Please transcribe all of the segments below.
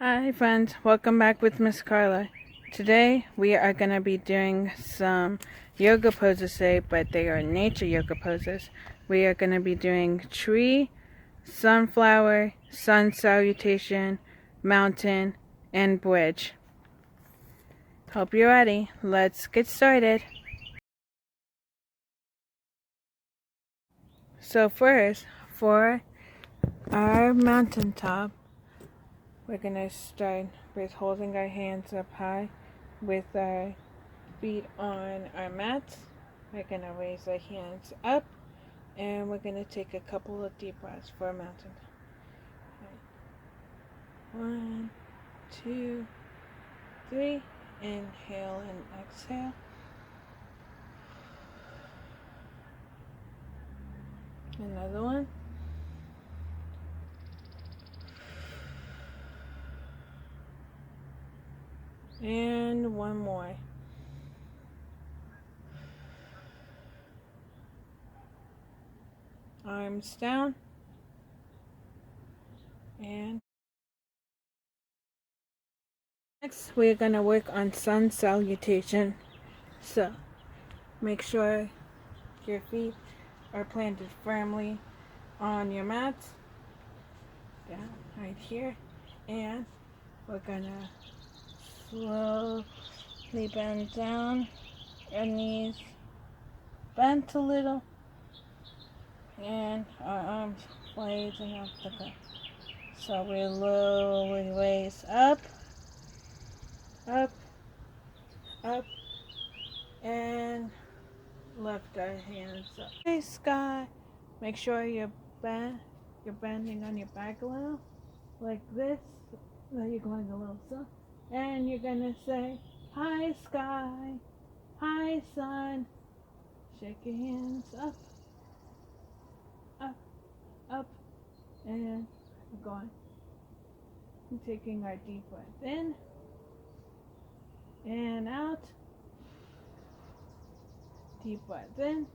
Hi friends, welcome back with Miss Carla. Today we are going to be doing some yoga poses today, but they are nature yoga poses. We are going to be doing tree, sunflower, sun salutation, mountain, and bridge. Hope you're ready. Let's get started. So first, for our mountaintop, we're going to start with holding our hands up high with our feet on our mats. We're going to raise our hands up and we're going to take a couple of deep breaths for a mountain. 1, 2, 3. Inhale and exhale. Another one. And one more. Arms down. And next we're going to work on sun salutation. So make sure your feet are planted firmly on your mats. Down right here. And we're going to slowly bend down, our knees bent a little, and our arms raising up the ground. So we slowly raise up, up, up, and lift our hands up. Hey sky, make sure you're bending on your back a little, like this. So you're going a little so. And you're gonna say, hi sky, hi sun. Shake your hands up, up, up, and we're going. We're taking our deep breath in and out. Deep breath in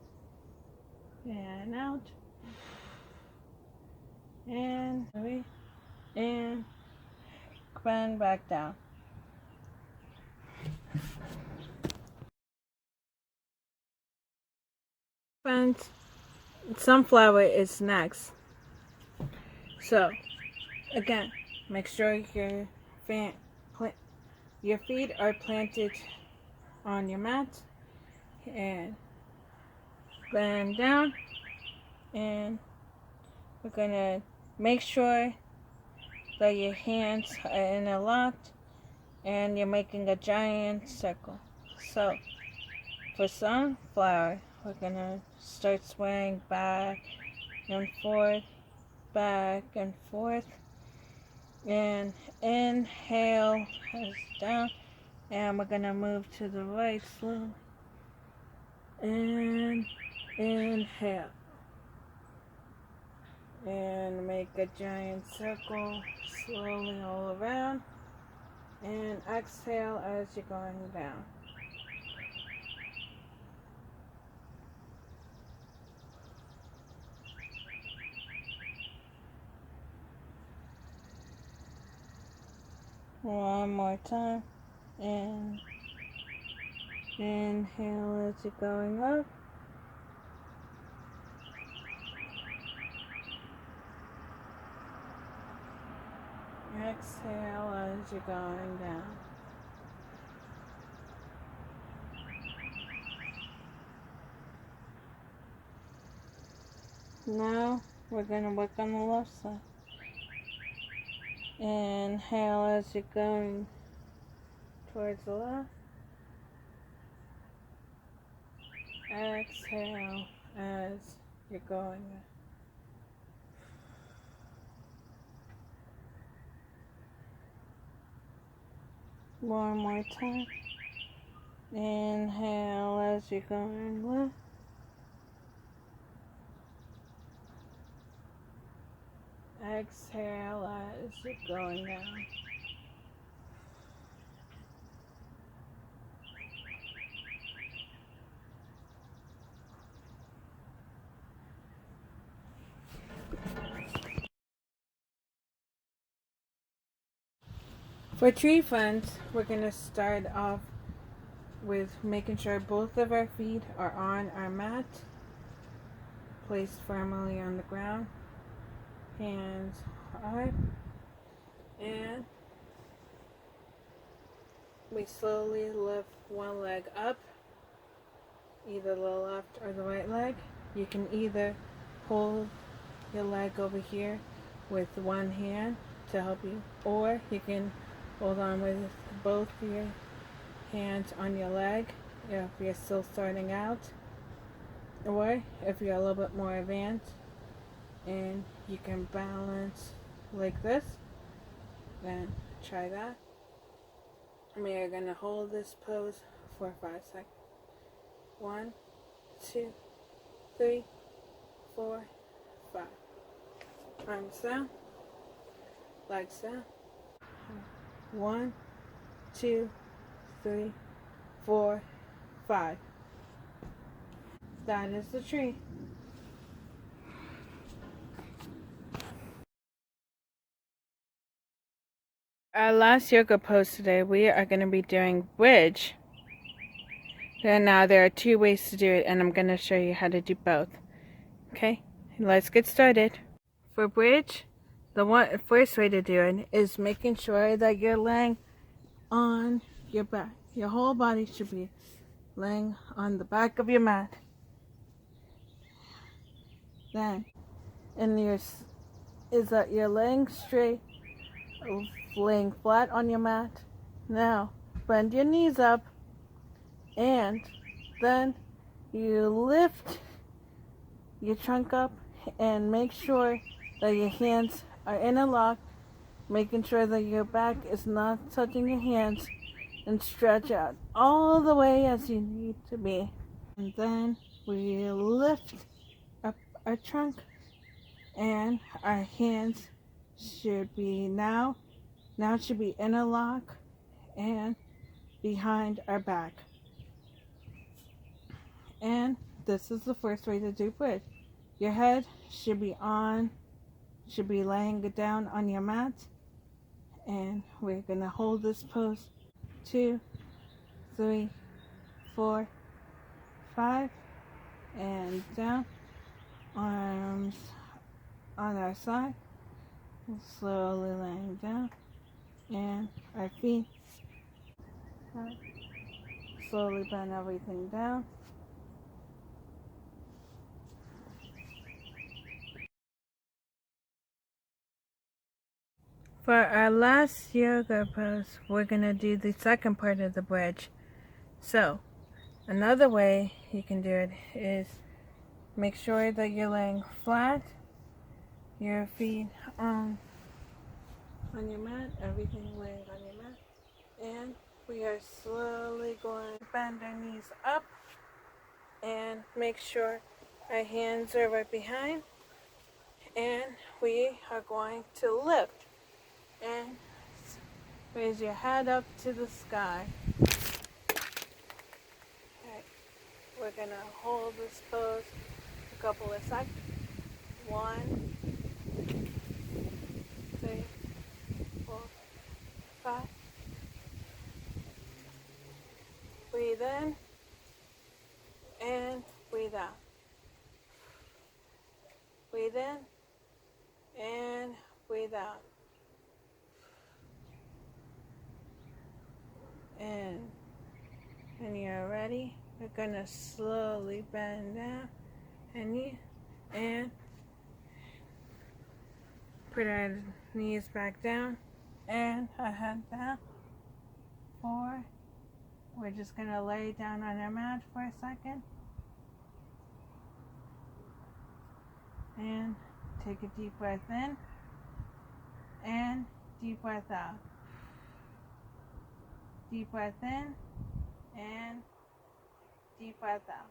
and out. And bend back down. Friends, sunflower is next. So, again, make sure your feet are planted on your mat and bend down. And we're gonna make sure that your hands are interlocked and you're making a giant circle. So, for sunflower, we're gonna start swaying back and forth, and inhale as down, and we're gonna move to the right slowly, and inhale, and make a giant circle slowly all around, and exhale as you're going down. One more time, and inhale as you're going up. Exhale as you're going down. Now we're going to work on the left side. Inhale as you're going towards the left. Exhale as you're going up. One more time. Inhale as you're going left. Exhale as you're going down. For tree friends, we're going to start off with making sure both of our feet are on our mat, placed firmly on the ground, hands up, and we slowly lift one leg up, either the left or the right leg. You can either hold your leg over here with one hand to help you, or you can hold on with both your hands on your leg if you're still starting out, or if you're a little bit more advanced and you can balance like this, then try that. We are going to hold this pose for 5 seconds. 1, 2, 3, 4, 5. Arms down, legs down. 1, 2, 3, 4, 5. That is the tree. Our last yoga pose today, we are going to be doing bridge. And now there are 2 ways to do it, and I'm going to show you how to do both. Okay, let's get started. For bridge, the first way to do it is making sure that you're laying on your back. Your whole body should be laying on the back of your mat. Then, is that you're laying straight, laying flat on your mat. Now, bend your knees up, and then you lift your trunk up and make sure that your hands are in a lock, making sure that your back is not touching your hands, and stretch out all the way as you need to be. And then we lift up our trunk, and our hands should be now should be in a lock and behind our back. And this is the first way to do bridge. Your head should be laying down on your mat, and we're gonna hold this pose 2, 3, 4, 5, and down. Arms on our side, slowly laying down, and our feet. Slowly bend everything down. For our last yoga pose, we're going to do the second part of the bridge. So, another way you can do it is make sure that you're laying flat, your feet on your mat, everything laying on your mat. And we are slowly going to bend our knees up and make sure our hands are right behind. And we are going to lift and raise your head up to the sky. Okay. We're going to hold this pose a couple of seconds. 1, 3, 4, 5. Breathe in and breathe out. Breathe in and breathe out. And when you're ready, we're gonna slowly bend down and put our knees back down and our head down. 4. We're just gonna lay down on our mat for a second and take a deep breath in and deep breath out. Deep breath in and deep breath out.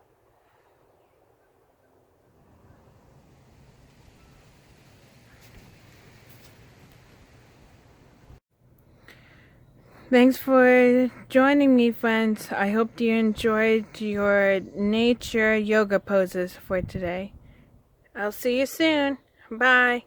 Thanks for joining me, friends. I hope you enjoyed your nature yoga poses for today. I'll see you soon. Bye.